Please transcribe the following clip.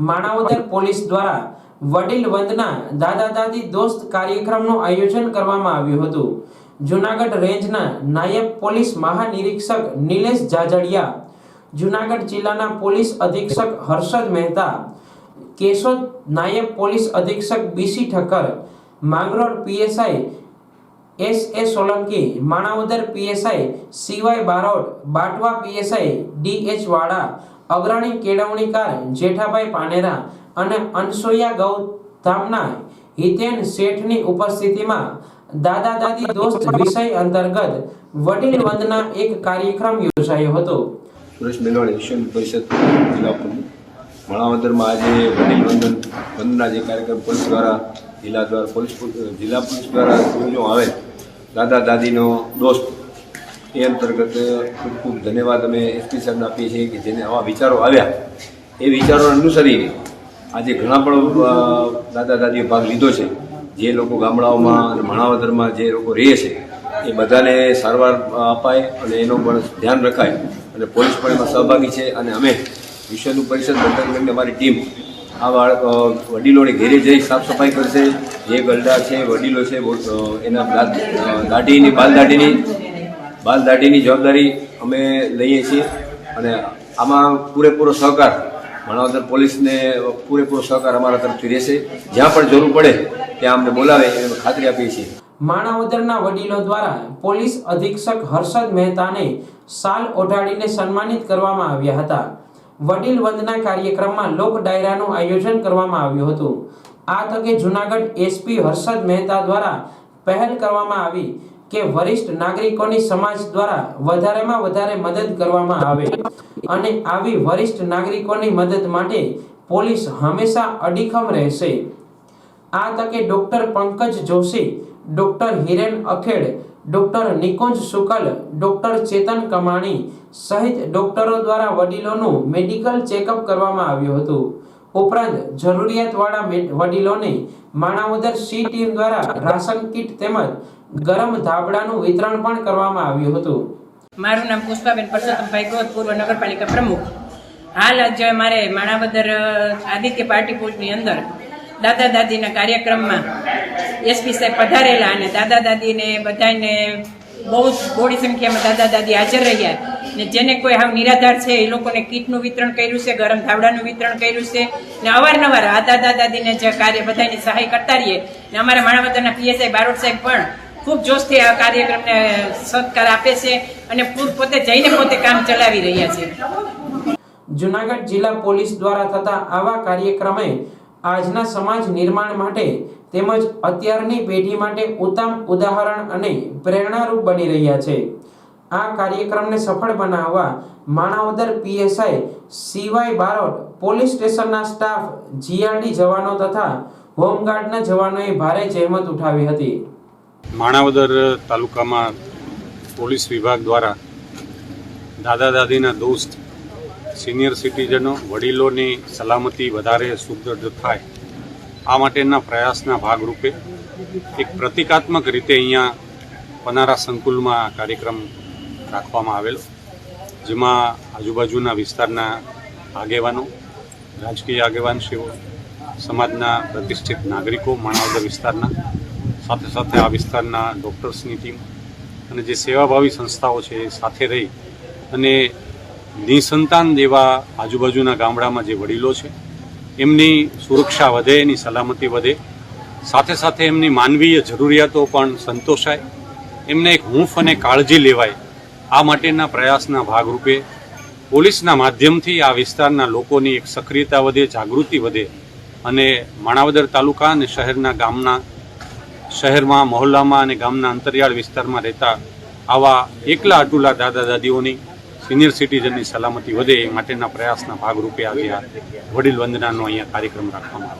Manavadar police દ્વારા વડીલ વંદના દાદા દાદી દોસ્ત કાર્યક્રમનું આયોજન કરવામાં આવ્યું હતું। જૂનાગઢ રેન્જના નાયબ પોલીસ મહાનિરીક્ષક નિલેશ જાજડિયા, જૂનાગઢ જિલ્લાના પોલીસ અધિક્ષક હર્ષદ મહેતા, કેશોદ નાયબ પોલીસ અધિક્ષક BC Thakkar, Mangrol PSI SA. Solanki, Manavadar PSI CY Barot, Batwa PSI DH. Vada, અગ્રણી કેળવણીકાર જેઠાભાઈ પાનેરા અને અનસોયા ગૌધામના હિતેન શેઠની ઉપસ્થિતિમાં દાદા દાદી દોસ્ત વિષય અંતર્ગત વડીલ વંદના એક કાર્યક્રમ યોજાયો હતો। સુરેશ મેલવાણી વિશ્વ પરિષદ જિલ્લા પોલીસ માણાવદરમાં આજે વડીલ વંદના જે કાર્યક્રમ પોલીસ દ્વારા જિલ્લા પોલીસ દ્વારા યોજવામાં આવે દાદા દાદીનો દોસ્ત એ અંતર્ગત ખૂબ ખૂબ ધન્યવાદ અમે એસપી સાહેબને આપીએ છીએ કે જેને આવા વિચારો આવ્યા એ વિચારોને અનુસરીને આજે ઘણા પણ દાદા દાદીઓ ભાગ લીધો છે। જે લોકો ગામડાઓમાં અને માણાવદરમાં જે લોકો રહે છે એ બધાને સારવાર અપાય અને એનો પણ ધ્યાન રખાય અને પોલીસ પણ એમાં સહભાગી છે। અને અમે વિશ્વનું પરિષદ અંતર્ગત અમારી ટીમ આ વડીલોને ઘેરે જઈ સાફ સફાઈ કરશે। જે ગરડા છે વડીલો છે એના બાલદાઢીની જવાબદારી અમે લઈએ છીએ અને આમાં પૂરેપૂરો સહકાર માણાવદર પોલીસને પૂરેપૂરો સહકાર અમારા તરફથી રહેશે। જ્યાં પણ જરૂર પડે ત્યાં અમને બોલાવે એની ખાતરી આપીએ છીએ। માણાવદરના વડીલો દ્વારા પોલીસ અધિક્ષક હર્ષદ મહેતાને શાલ ઓઢાડીને સન્માનિત કરવામાં આવ્યા હતા। વડીલ વંદના કાર્યક્રમમાં લોક ડાયરાનું આયોજન કરવામાં આવ્યું હતું। આ તકે જૂનાગઢ એસપી હર્ષદ મહેતા દ્વારા પહેલ કરવામાં આવી કે વરિષ્ઠ નાગરિકોની સમાજ દ્વારા વધારેમાં વધારે મદદ કરવામાં આવે અને આવી વરિષ્ઠ નાગરિકોની મદદ માટે પોલીસ હંમેશા અડીખમ રહેશે। આ તકે doctor Pankaj Joshi, doctor Hiren Akhed, doctor Nikunj Shukla, doctor Chetan Kamani સહિત ડોક્ટરો દ્વારા વડીલોનું મેડિકલ ચેકઅપ કરવામાં આવ્યું હતું। ઉપરાંત જરૂરિયાતવાળા વડીલોને માણાવદર સી ટીમ દ્વારા રાશન કીટ તેમજ ગરમ ધાબળાનું વિતરણ પણ કરવામાં આવ્યું હતું। મારું નામ પુષ્પાબેન પરસોત્તમભાઈ ગોત, પૂર્વ નગરપાલિકા પ્રમુખ। હાલ આજે મારે માણાવદર આદિત્ય પાર્ટી પ્લોટની અંદર દાદા દાદીના કાર્યક્રમમાં એસપી સાહેબ પધારેલા અને દાદા દાદીને બધાને બહુ બોડી સંખ્યામાં દાદા દાદી હાજર રહ્યા ને જેને કોઈ હાવ નિરાધાર છે એ લોકોને કીટનું વિતરણ કર્યું છે, ગરમ ધાબળાનું વિતરણ કર્યું છે ને અવારનવાર આ દાદા દાદીને જે કાર્ય બધાની સહાય કરતા રહીએ ને અમારા માણાવદરના પીએસઆઈ બારોટ સાહેબ પણ ખૂબ જોશથી આ કાર્યક્રમને સત્કાર આપે છે અને પોતે જઈને પોતે કામ ચલાવી રહ્યા છે। જૂનાગઢ જિલ્લા પોલીસ દ્વારા થતા આવા કાર્યક્રમે આજના સમાજ નિર્માણ માટે તેમજ અત્યારની પેઢી માટે ઉત્તમ ઉદાહરણ અને પ્રેરણારૂપ બની રહ્યા છે। આ કાર્યક્રમને સફળ બનાવવા Manavadar PSI CY Barot, police સ્ટેશનના સ્ટાફ, જીઆરડી જવાનો તથા હોમગાર્ડના જવાનોએ ભારે જહેમત ઉઠાવી હતી। માણાવદર તાલુકામાં પોલીસ વિભાગ દ્વારા દાદા દાદીના દોસ્ત સિનિયર સિટીઝનો વડીલોની સલામતી વધારે સુદૃઢ થાય આ માટેના પ્રયાસના ભાગરૂપે એક પ્રતિકાત્મક રીતે અહીંયા પનારા સંકુલમાં કાર્યક્રમ રાખવામાં આવેલો, જેમાં આજુબાજુના વિસ્તારના આગેવાનો, રાજકીય આગેવાનશ્રીઓ, સમાજના પ્રતિષ્ઠિત નાગરિકો માણાવદર વિસ્તારના, સાથે સાથે આ વિસ્તારના ડૉક્ટર્સની ટીમ અને જે સેવાભાવી સંસ્થાઓ છે એ સાથે રહી અને નિસંતાન દેવા આજુબાજુના ગામડામાં જે વડીલો છે એમની સુરક્ષા વધે, એની સલામતી વધે, સાથે સાથે એમની માનવીય જરૂરિયાતો પણ સંતોષાય, એમને એક હૂંફ અને કાળજી લેવાય આ માટેના પ્રયાસના ભાગરૂપે પોલીસના માધ્યમથી આ વિસ્તારના લોકોની એક સક્રિયતા વધે, જાગૃતિ વધે અને માણાવદર તાલુકા અને શહેરમાં, મહોલ્લામાં અને ગામના અંતરિયાળ વિસ્તારમાં રહેતા આવા એકલા અટુલા દાદા દાદીઓની, સિનિયર સિટીઝનની સલામતી વધે એ માટેના પ્રયાસના ભાગરૂપે આજે આ વડીલ વંદનાનો અહીંયા કાર્યક્રમ રાખવામાં આવ્યો।